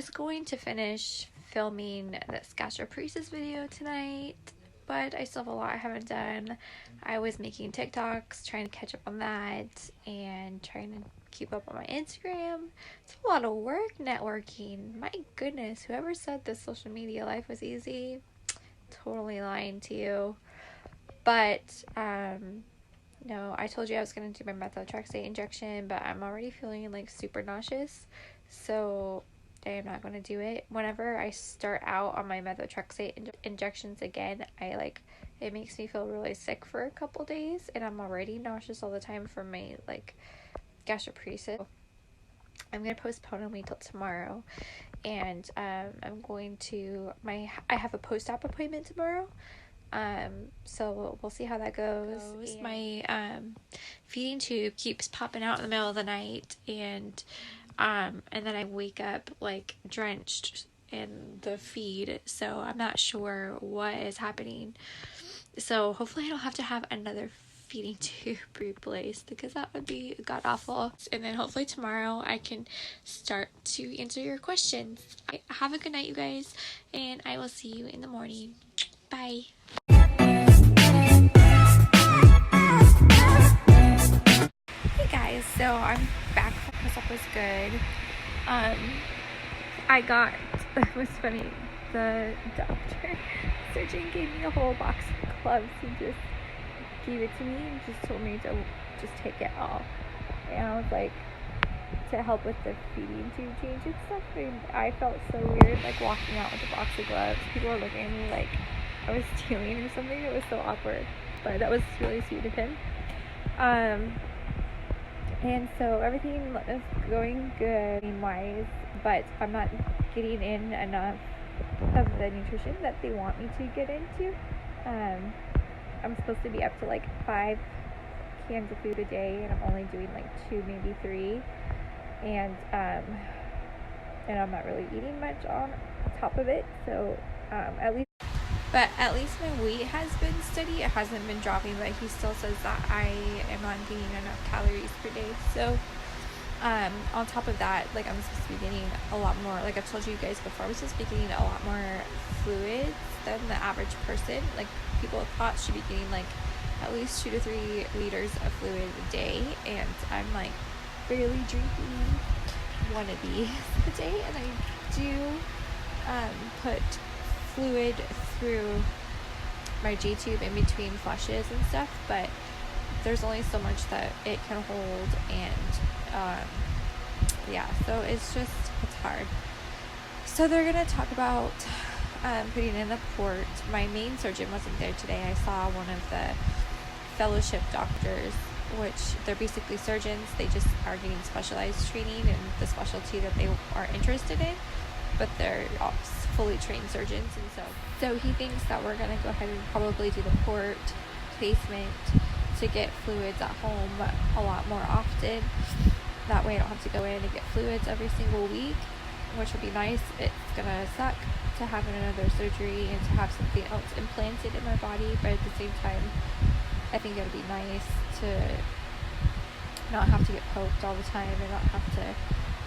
was going to finish filming this gastroparesis video tonight, but I still have a lot I haven't done. I was making TikToks, trying to catch up on that, and trying to keep up on my Instagram. It's a lot of work networking. My goodness, whoever said this social media life was easy, totally lying to you. But, no, I told you I was going to do my methotrexate injection, but I'm already feeling like super nauseous, so I am not going to do it. Whenever I start out on my methotrexate injections again, it makes me feel really sick for a couple days, and I'm already nauseous all the time from my gastroparesis. I'm going to postpone and wait till tomorrow, and I'm going to I have a post-op appointment tomorrow. So we'll see how that goes. My feeding tube keeps popping out in the middle of the night, and then I wake up like drenched in the feed, so I'm not sure what is happening. So hopefully I don't have to have another feeding tube replaced, because that would be god awful. And then hopefully tomorrow I can start to answer your questions. Have a good night, you guys, and I will see you in the morning. Bye. Hey guys, so I'm back. Myself was good. It was funny, the surgeon gave me a whole box of gloves. He just gave it to me and just told me to just take it off, and I was like, to help with the feeding tube change and stuff, and I felt so weird like walking out with a box of gloves. People were looking at me like I was stealing or something. It was so awkward, but that was really sweet of him. And so everything is going good wise, but I'm not getting in enough of the nutrition that they want me to get into. I'm supposed to be up to like 5 cans of food a day, and I'm only doing like 2, maybe 3, and I'm not really eating much on top of it. So at least my weight has been steady. It hasn't been dropping, but he still says that I am not getting enough calories per day. So on top of that, like, I'm supposed to be getting a lot more, like I've told you guys before, I'm supposed to be getting a lot more fluids than the average person. Like, people thought should be getting like at least 2 to 3 liters of fluid a day, and I'm like barely drinking 1 of these a day. And I do put fluid through my G-tube in between flushes and stuff, but there's only so much that it can hold, and so it's hard. So they're gonna talk about putting in a port. My main surgeon wasn't there today. I saw one of the fellowship doctors, which they're basically surgeons. They just are getting specialized training in the specialty that they are interested in, but they're all fully trained surgeons. And so he thinks that we're going to go ahead and probably do the port placement to get fluids at home a lot more often. That way I don't have to go in and get fluids every single week, which would be nice. It's going to suck to have another surgery and to have something else implanted in my body, but at the same time, I think it would be nice to not have to get poked all the time and not have to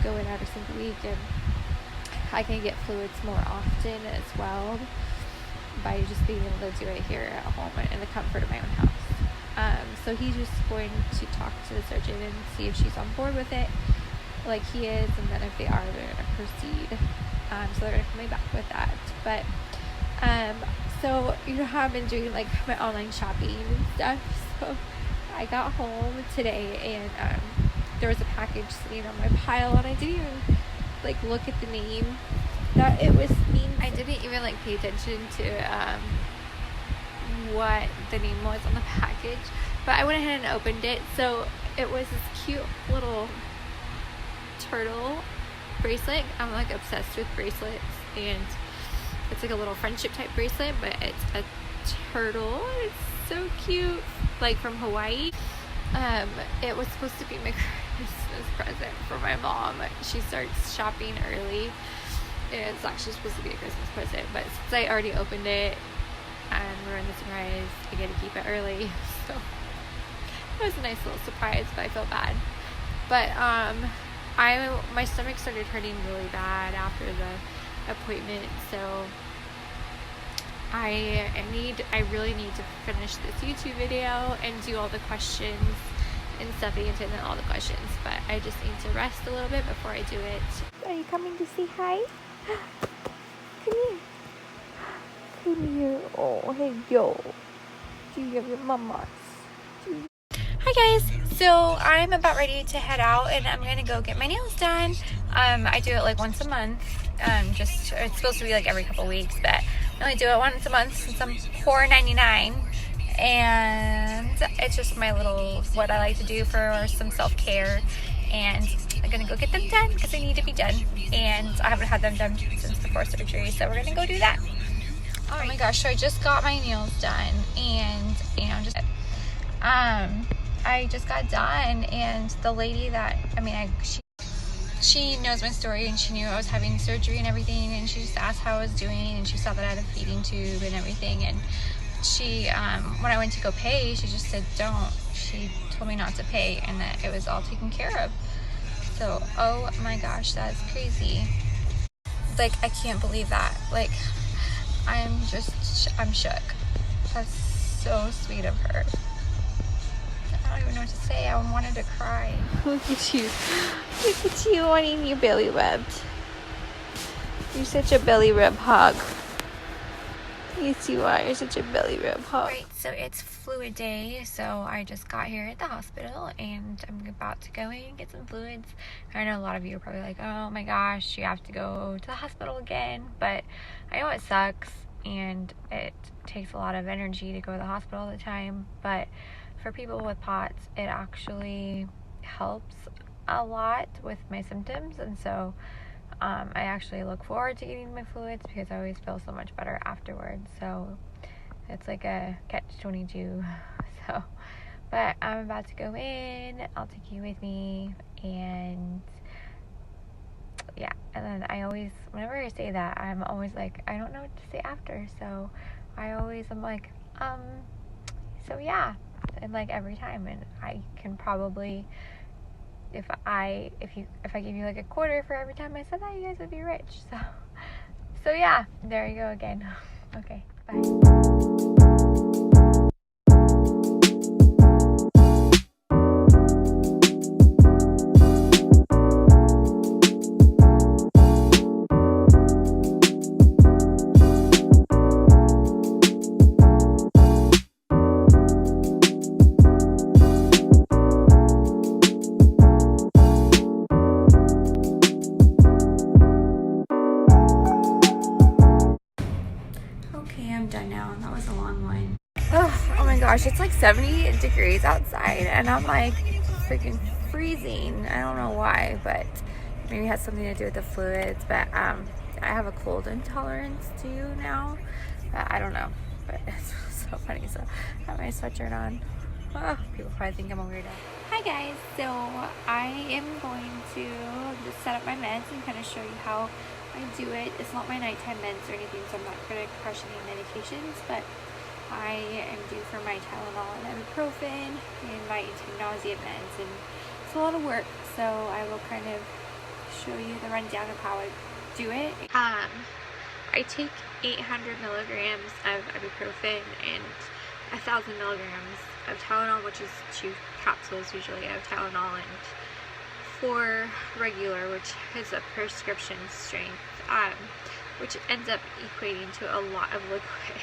go in every single week, and I can get fluids more often as well by just being able to do it here at home in the comfort of my own house. So he's just going to talk to the surgeon and see if she's on board with it, like he is, and then if they are, they're going to proceed. So they're going to come back with that. But so you know how I've been doing like my online shopping and stuff. So I got home today, and there was a package sitting on my pile, and I didn't even like look at the name that it was mean. I didn't even like pay attention to what the name was on the package, but I went ahead and opened it. So it was this cute little turtle bracelet. I'm like obsessed with bracelets, and it's like a little friendship type bracelet, but it's a turtle. It's so cute, like from Hawaii. It was supposed to be my Christmas present for my mom. She starts shopping early. It's actually supposed to be a Christmas present, but since I already opened it and we're in the surprise, I get to keep it early. So it was a nice little surprise, but I feel bad. But my stomach started hurting really bad after the appointment, so I really need to finish this YouTube video and do all the questions and stuff, answer all the questions, but I just need to rest a little bit before I do it. Are you coming to say hi? Come here. Come here. Oh, hey, yo. Do you have your mamas? Hi guys, so I'm about ready to head out and I'm gonna go get my nails done. I do it like once a month. It's supposed to be like every couple weeks, but I only do it once a month since I'm $4.99. And it's just my little, what I like to do for some self-care. And I'm gonna go get them done because they need to be done. And I haven't had them done since before surgery, so we're gonna go do that. Oh my gosh, so I just got my nails done, and I just got done, and the lady that, she knows my story, and she knew I was having surgery and everything, and she just asked how I was doing, and she saw that I had a feeding tube and everything, and she, when I went to go pay, she just said don't. She told me not to pay, and that it was all taken care of. So, oh my gosh, that's crazy. Like, I can't believe that. Like, I'm shook. That's so sweet of her. I don't even know what to say. I wanted to cry. Look at you. Look at you wanting your belly rubbed. You're such a belly rub hog. Yes, you are. You're such a belly rub hog. Right, so it's fluid day. So I just got here at the hospital and I'm about to go in and get some fluids. I know a lot of you are probably like, oh my gosh, you have to go to the hospital again. But I know it sucks and it takes a lot of energy to go to the hospital all the time. But for people with POTS, it actually helps a lot with my symptoms. And so I actually look forward to getting my fluids because I always feel so much better afterwards. So it's like a catch-22. So, but I'm about to go in. I'll take you with me, and yeah. And then I always, whenever I say that, I'm always like, I don't know what to say after. So I'm like, so yeah, and like every time, and I can probably. If I give you like a quarter for every time I said that, you guys would be rich. So yeah, there you go again. Okay, bye. I'm done now, and that was a long one. Oh my gosh, it's like 70 degrees outside and I'm like freaking freezing. I don't know why, but maybe it has something to do with the fluids, but I have a cold intolerance too now. I don't know, but it's so funny. So I have my sweatshirt on. Oh, people probably think I'm a weirdo. Hi guys, so I am going to just set up my meds and kind of show you how I do it. It's not my nighttime meds or anything, so I'm not going to crush any medications, but I am due for my Tylenol and ibuprofen and my anti-nausea meds, and it's a lot of work, so I will kind of show you the rundown of how I do it. I take 800 milligrams of ibuprofen and 1,000 milligrams of Tylenol, which is 2 capsules usually of Tylenol, and 4 regular, which is a prescription strength, which ends up equating to a lot of liquid.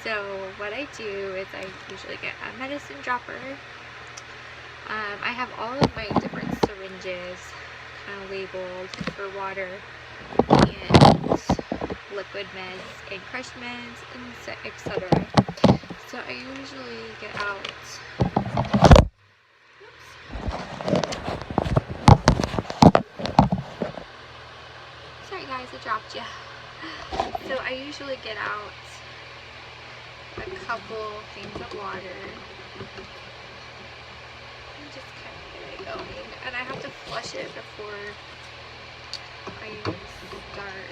So what I do is I usually get a medicine dropper. I have all of my different syringes kind of labeled for water and liquid meds and crushed meds and etc. So I usually get out. Sorry guys, I dropped you. So I usually get out a couple things of water and just kind of get it going. And I have to flush it before I start.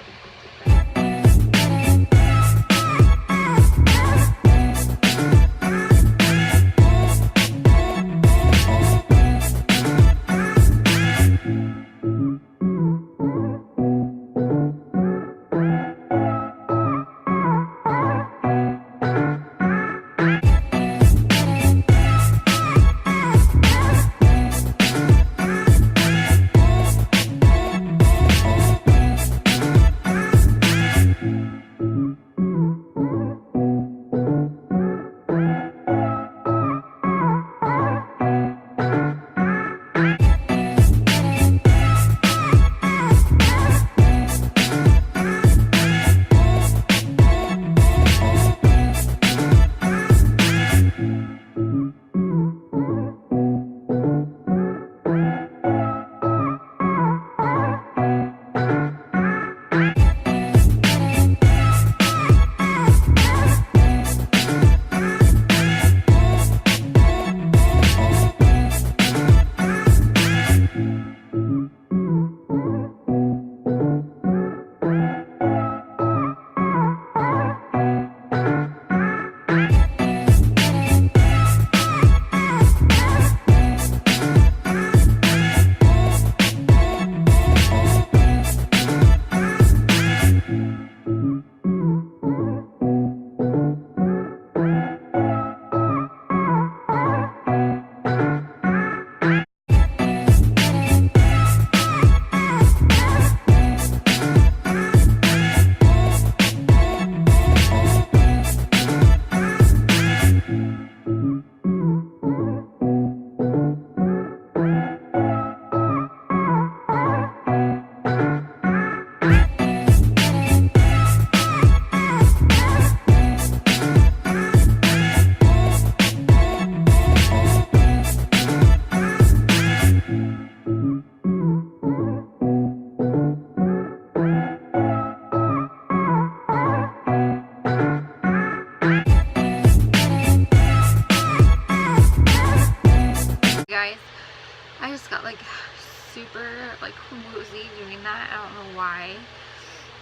like woozy doing that. I don't know why.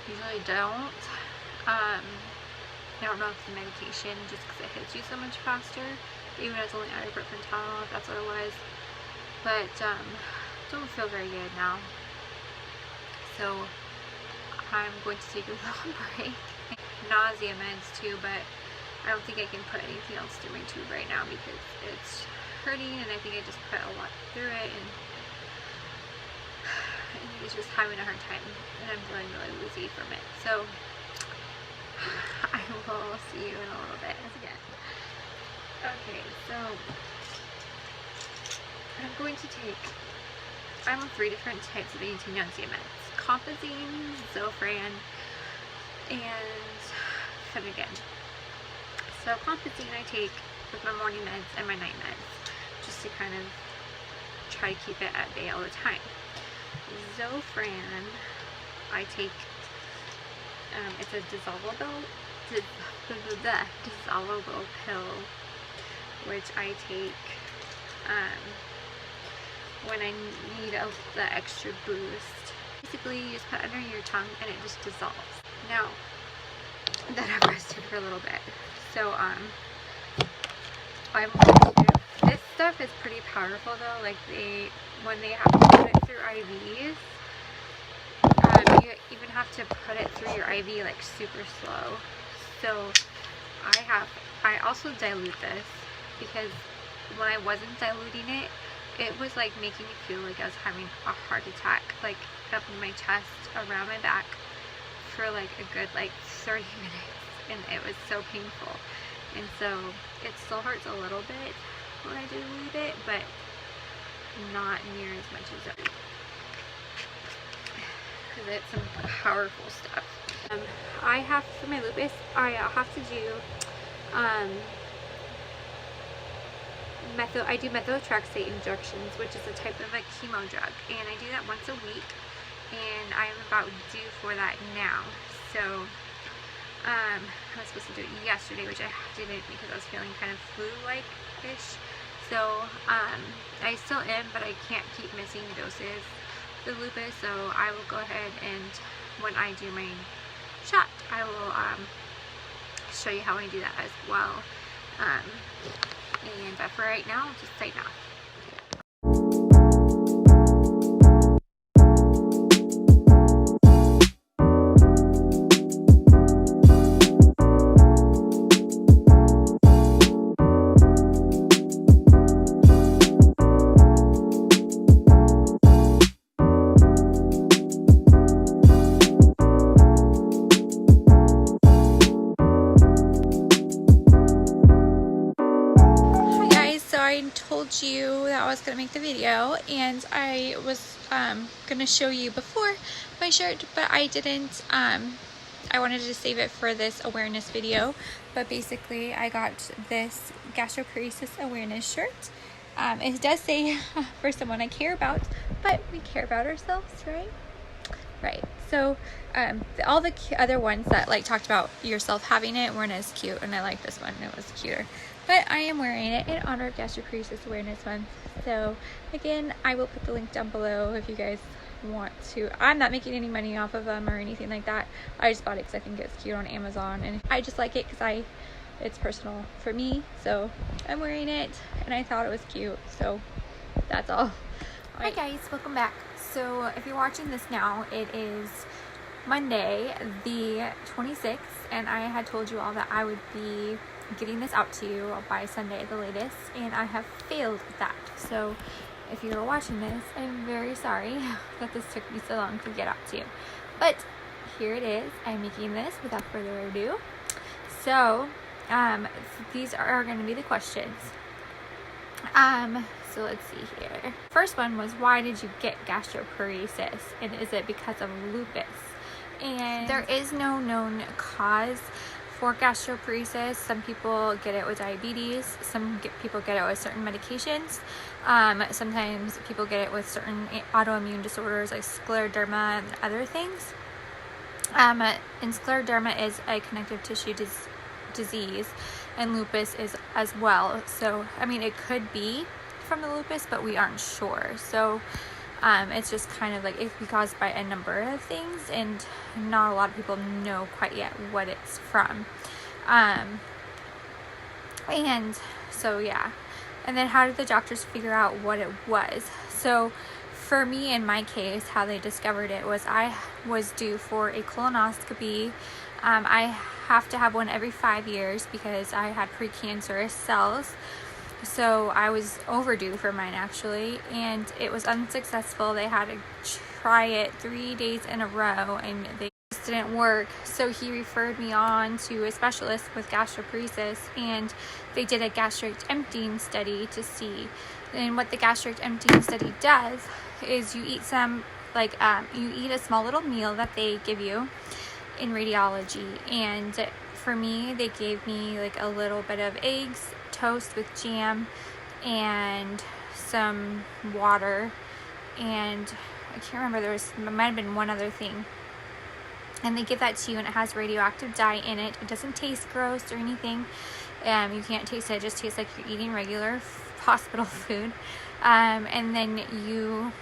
Usually don't. I don't know if it's the medication, just because it hits you so much faster, even though it's only ibuprofen Tylenol, if that's what it was. But don't feel very good now, so I'm going to take a little break. Nausea meds too, but I don't think I can put anything else through my tube right now because it's hurting, and I think I just put a lot through it, and I think it's just having a hard time, and I'm feeling really woozy from it. So I will see you in a little bit again. Okay, so I'm going to take, I'm on 3 different types of anti-nausea meds: Compazine, Zofran, and Finnegan. So Compazine I take with my morning meds and my night meds, just to kind of try to keep it at bay all the time. Zofran I take, it's a dissolvable pill, which I take when I need the extra boost. Basically, you just put it under your tongue and it just dissolves. Now that I've rested for a little bit, so I'm going to, this stuff is pretty powerful though. Like when they have to put it through IVs, you even have to put it through your IV like super slow. So I also dilute this, because when I wasn't diluting it, it was like making me feel like I was having a heart attack, like up in my chest, around my back, for like a good like 30 minutes, and it was so painful. And so it still hurts a little bit when I dilute it, but not near as much as it, because it's some powerful stuff. I have, for my lupus, I have to do I do methotrexate injections, which is a type of a chemo drug, and I do that once a week, and I'm about due for that now. So I was supposed to do it yesterday, which I didn't because I was feeling kind of flu-like-ish. So I still am, but I can't keep missing doses of the lupus, so I will go ahead and when I do my shot, I will show you how I do that as well. But for right now, I'll just sign off. I told you that I was going to make the video, and I was going to show you before my shirt, but I didn't. I wanted to save it for this awareness video, but basically I got this Gastroparesis Awareness shirt. It does say for someone I care about, but we care about ourselves, right? Right. So all the other ones that like talked about yourself having it weren't as cute, and I like this one. It was cuter. But I am wearing it in honor of Gastroparesis Awareness Month. So again, I will put the link down below if you guys want to. I'm not making any money off of them or anything like that. I just bought it because I think it's cute on Amazon, and I just like it because it's personal for me. So I'm wearing it, and I thought it was cute. So that's all. Hi guys, welcome back. So if you're watching this now, it is Monday the 26th, and I had told you all that I would be getting this out to you by Sunday at the latest, and I have failed at that. So if you're watching this, I'm very sorry that this took me so long to get out to you, but here it is. I'm making this without further ado. So these are going to be the questions. So let's see here. First one was, why did you get gastroparesis, and is it because of lupus? And there is no known cause for gastroparesis. Some people get it with diabetes, people get it with certain medications, sometimes people get it with certain autoimmune disorders like scleroderma and other things. And scleroderma is a connective tissue disease, and lupus is as well. So I mean, it could be from the lupus, but we aren't sure. So It's just kind of like it can be caused by a number of things, and not a lot of people know quite yet what it's from. And so yeah. And then how did the doctors figure out what it was? So for me, in my case, how they discovered it was I was due for a colonoscopy. I have to have one every 5 years because I had precancerous cells. So I was overdue for mine, actually, and it was unsuccessful. They had to try it 3 days in a row, and they just didn't work. So he referred me on to a specialist with gastroparesis, and they did a gastric emptying study to see. And what the gastric emptying study does is you eat you eat a small little meal that they give you in radiology. And for me, they gave me like a little bit of eggs, toast with jam, and some water, and I can't remember, there might have been one other thing. And they give that to you, and it has radioactive dye in it. It doesn't taste gross or anything. You can't taste it. It just tastes like you're eating regular hospital food. And then you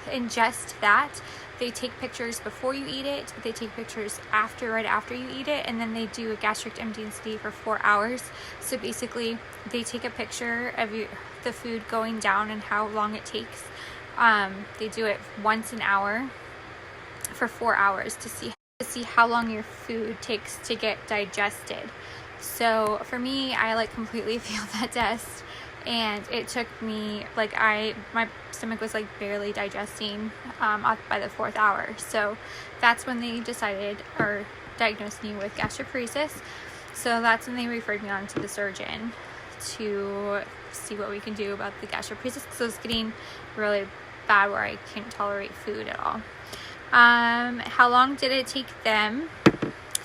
ingest that. They take pictures before you eat it. They take pictures right after you eat it. And then they do a gastric emptying study for 4 hours. So basically, they take a picture of the food going down and how long it takes. They do it once an hour for 4 hours to see how long your food takes to get digested. So for me, I completely failed that test, and it took me my stomach was barely digesting by the 4th hour. So that's when they diagnosed me with gastroparesis. So that's when they referred me on to the surgeon to see what we can do about the gastroparesis, because it was getting really bad where I couldn't tolerate food at all. How long did it take them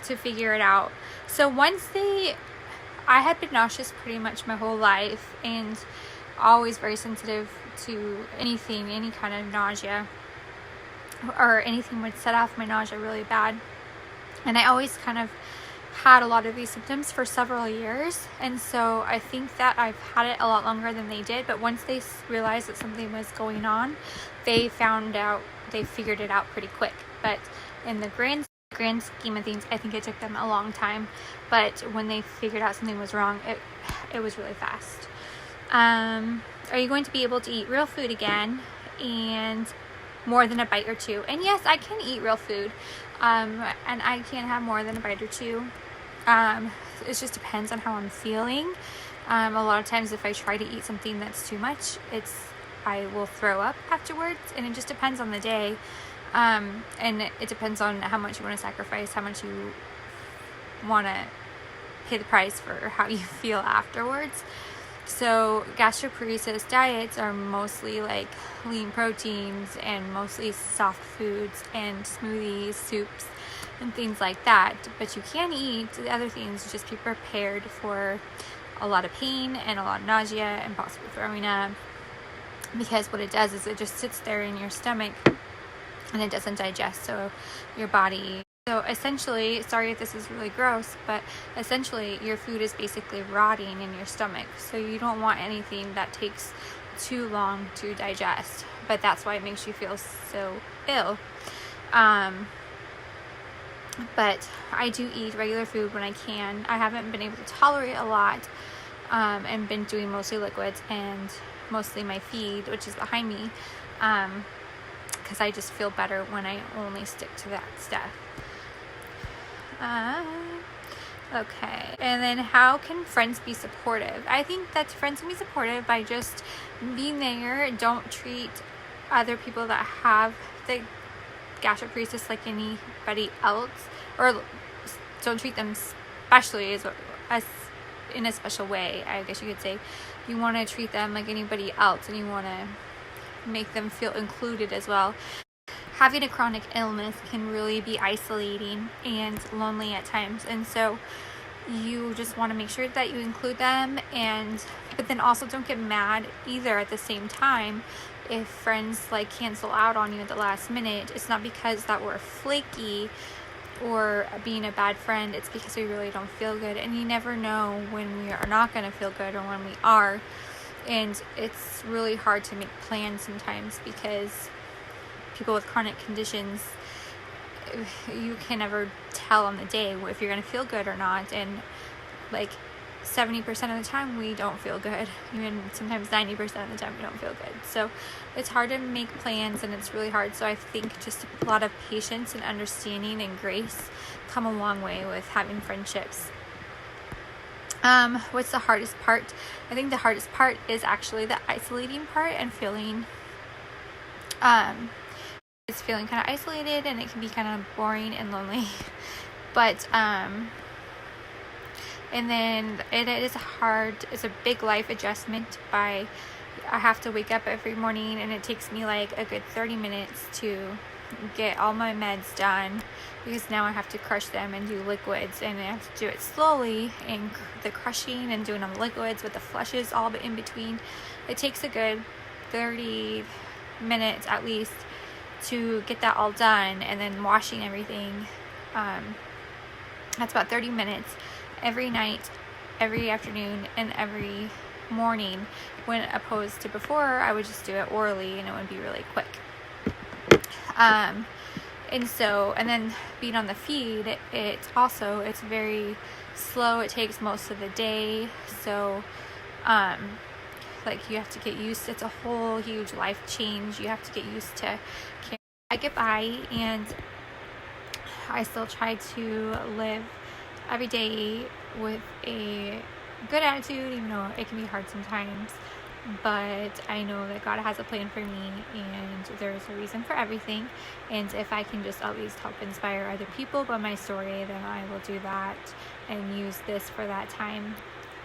to figure it out? So I had been nauseous pretty much my whole life, and always very sensitive to anything, any kind of nausea, or anything would set off my nausea really bad. And I always kind of had a lot of these symptoms for several years, and so I think that I've had it a lot longer than they did. But once they realized that something was going on, they figured it out pretty quick. But in the grand scheme of things, I think it took them a long time. But when they figured out something was wrong, it was really fast. Are you going to be able to eat real food again, and more than a bite or two? And yes, I can eat real food, and I can have more than a bite or two. It just depends on how I'm feeling. A lot of times if I try to eat something that's too much, I will throw up afterwards, and it just depends on the day. And it depends on how much you want to sacrifice, how much you want to pay the price for how you feel afterwards. So gastroparesis diets are mostly lean proteins, and mostly soft foods and smoothies, soups, and things like that. But you can eat the other things, just be prepared for a lot of pain and a lot of nausea and possibly throwing up, because what it does is it just sits there in your stomach and it doesn't digest. So essentially, sorry if this is really gross, but essentially your food is basically rotting in your stomach. So you don't want anything that takes too long to digest, but that's why it makes you feel so ill. But I do eat regular food when I can. I haven't been able to tolerate a lot, and been doing mostly liquids and mostly my feed, which is behind me, because I just feel better when I only stick to that stuff. Okay, and then how can friends be supportive? I think that friends can be supportive by just being there. Don't treat other people that have the gastroparesis like anybody else, or don't treat them especially as in a special way, I guess you could say. You want to treat them like anybody else, and you want to make them feel included as well. Having a chronic illness can really be isolating and lonely at times, and so you just want to make sure that you include them, but then also don't get mad either at the same time if friends cancel out on you at the last minute. It's not because that we're flaky or being a bad friend, it's because we really don't feel good, and you never know when we are not going to feel good or when we are. And it's really hard to make plans sometimes because people with chronic conditions, you can never tell on the day if you're going to feel good or not. And like 70% of the time we don't feel good, even sometimes 90% of the time we don't feel good. So it's hard to make plans, and it's really hard. So I think just a lot of patience and understanding and grace come a long way with having friendships. What's the hardest part? I think the hardest part is actually the isolating part, and feeling it's feeling kind of isolated, and it can be kind of boring and lonely. But and then it is hard. It's a big life adjustment. I have to wake up every morning, and it takes me like a good 30 minutes to get all my meds done, because now I have to crush them and do liquids, and I have to do it slowly, and the crushing and doing the liquids with the flushes all in between. It takes a good 30 minutes at least to get that all done, and then washing everything. That's about 30 minutes every night, every afternoon, and every morning, when opposed to before I would just do it orally and it would be really quick. And then being on the feed, it's very slow. It takes most of the day. So, like, you have to get used. It's a whole huge life change. You have to get used to. I get by, and I still try to live every day with a good attitude, even though it can be hard sometimes. But I know that God has a plan for me, and there's a reason for everything. And if I can just at least help inspire other people by my story, then I will do that and use this for that time.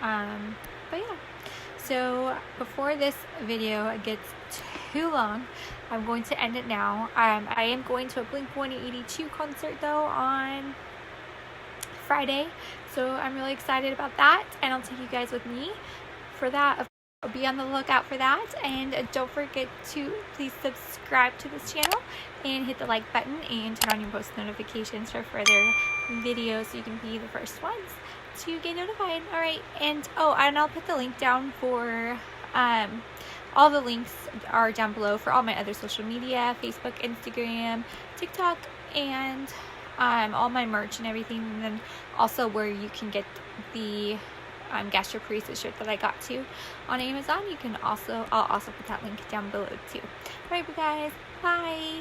But yeah, so before this video gets too long, I'm going to end it now. I am going to a Blink-182 concert though on Friday, so I'm really excited about that, and I'll take you guys with me for that. Be on the lookout for that, and don't forget to please subscribe to this channel and hit the like button and turn on your post notifications for further videos so you can be the first ones to get notified. Alright, and I'll put the link down for all the links are down below for all my other social media, Facebook, Instagram, TikTok, and all my merch and everything, and then also where you can get the Gastroparesis shirt that I got to on Amazon. I'll also put that link down below too. Alright, you guys, bye.